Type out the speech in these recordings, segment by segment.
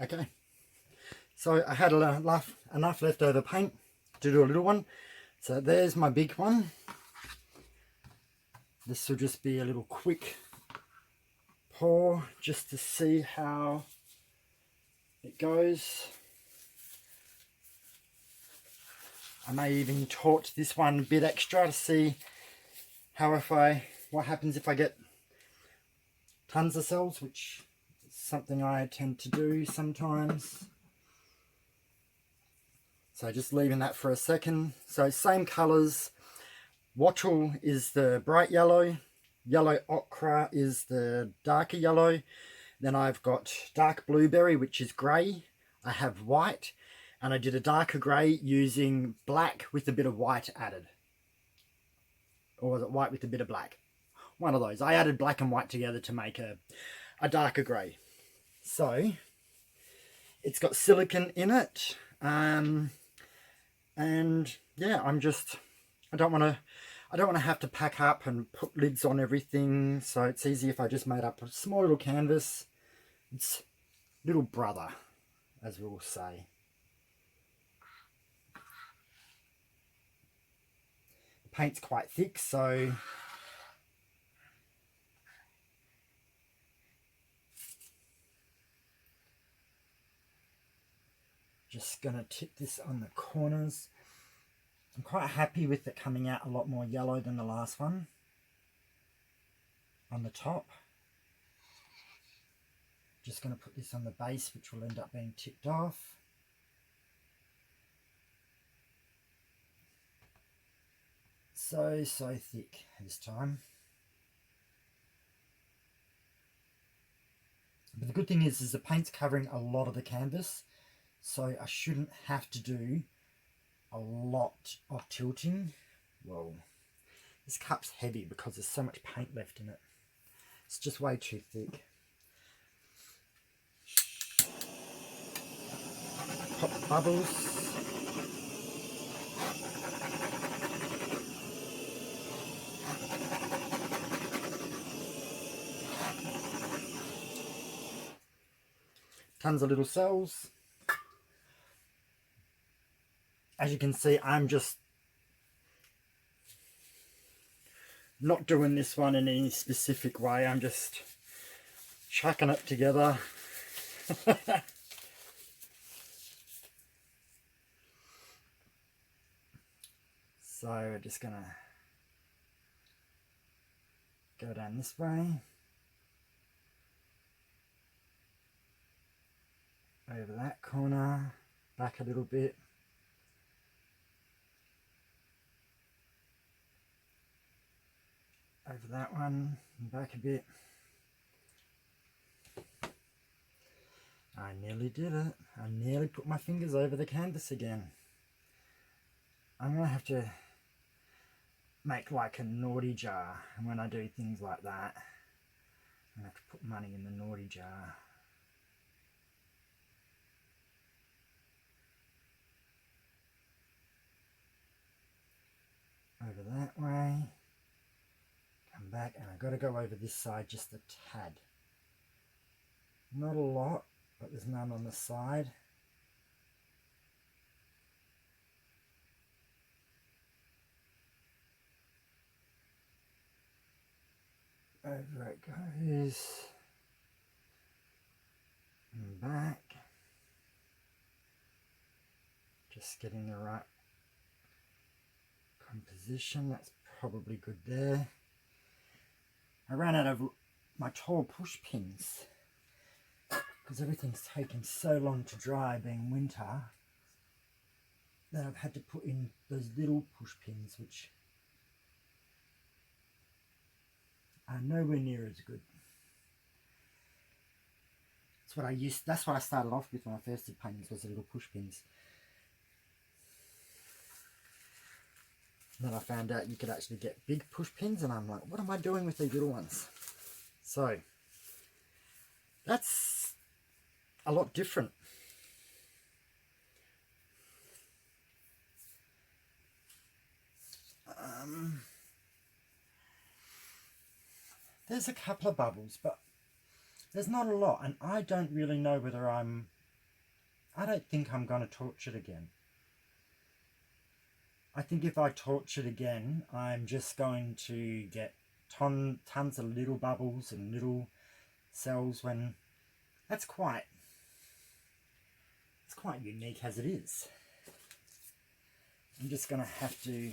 Okay, so I had enough leftover paint to do a little one. So there's my big one. This will just be a little quick pour just to see how it goes. I may even torch this one a bit extra to see what happens if I get tons of cells, which is something I tend to do sometimes. So just leaving that for a second. So same colours. Wattle is the bright yellow. Yellow ochre is the darker yellow. Then I've got dark blueberry, which is grey. I have white. And I did a darker grey using black with a bit of white added. Or was it white with a bit of black? One of those. I added black and white together to make a darker grey. So it's got silicone in it. And yeah, I don't want to have to pack up and put lids on everything. So it's easy if I just made up a small little canvas. It's little brother, as we'll say. The paint's quite thick, so just gonna tip this on the corners. I'm quite happy with it coming out a lot more yellow than the last one on the top. Just going to put this on the base, which will end up being tipped off. So thick this time. But the good thing is the paint's covering a lot of the canvas, so I shouldn't have to do a lot of tilting. Whoa, this cup's heavy because there's so much paint left in it. It's just way too thick. Pop the bubbles. Tons of little cells. As you can see, I'm just not doing this one in any specific way. I'm just chucking it together. So we're just gonna go down this way, over that corner, back a little bit, over that one, and back a bit. I nearly did it. I nearly put my fingers over the canvas again. I'm gonna have to make like a naughty jar, and when I do things like that, I'm gonna have to put money in the naughty jar. Over that way, come back, and I've got to go over this side just a tad. Not a lot, but there's none on the side. Over it goes, and back. Just getting the right composition. That's probably good there. I ran out of my tall push pins because everything's taken so long to dry, being winter, that I've had to put in those little push pins, which are nowhere near as good. That's what I started off with when I first did paintings, was the little push pins. And then I found out you could actually get big push pins, and I'm like, what am I doing with these little ones? So that's a lot different. There's a couple of bubbles, but there's not a lot, and I don't really know whether I'm I don't think I'm going to torch it again. I think if I torch it again, I'm just going to get tons of little bubbles and little cells when it's quite unique as it is. I'm just going to have to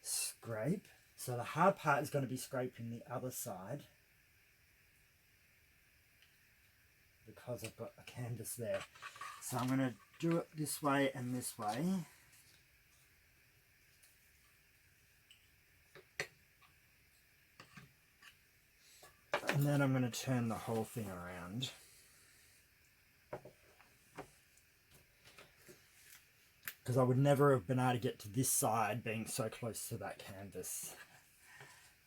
scrape. So the hard part is going to be scraping the other side because I've got a canvas there. So I'm going to do it this way and this way. And then I'm going to turn the whole thing around. Because I would never have been able to get to this side being so close to that canvas.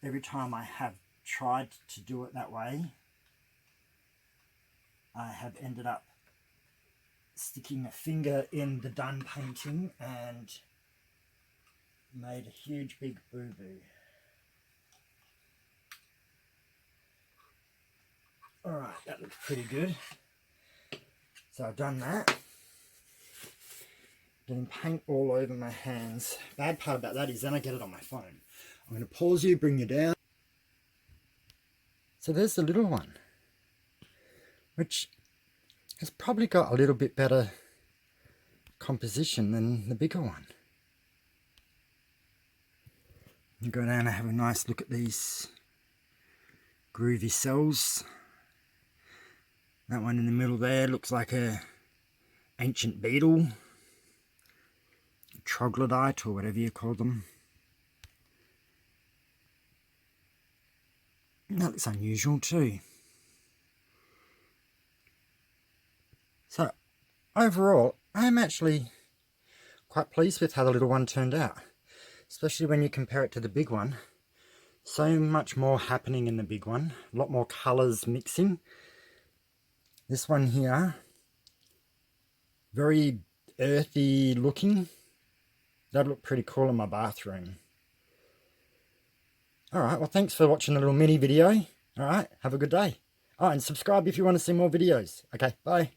Every time I have tried to do it that way, I have ended up sticking a finger in the done painting and made a huge big boo-boo. Alright, that looks pretty good. So I've done that. Getting paint all over my hands. Bad part about that is then I get it on my phone. I'm going to pause you, bring you down. So there's the little one, which has probably got a little bit better composition than the bigger one. You go down and have a nice look at these groovy cells. That one in the middle there looks like a ancient beetle. Troglodyte or whatever you call them. That looks unusual too. So overall, I'm actually quite pleased with how the little one turned out, especially when you compare it to the big one. So much more happening in the big one, a lot more colours mixing. This one here, very earthy looking. That'd look pretty cool in my bathroom. Alright, well thanks for watching the little mini video. Alright, have a good day. Oh, and subscribe if you want to see more videos. Okay, bye.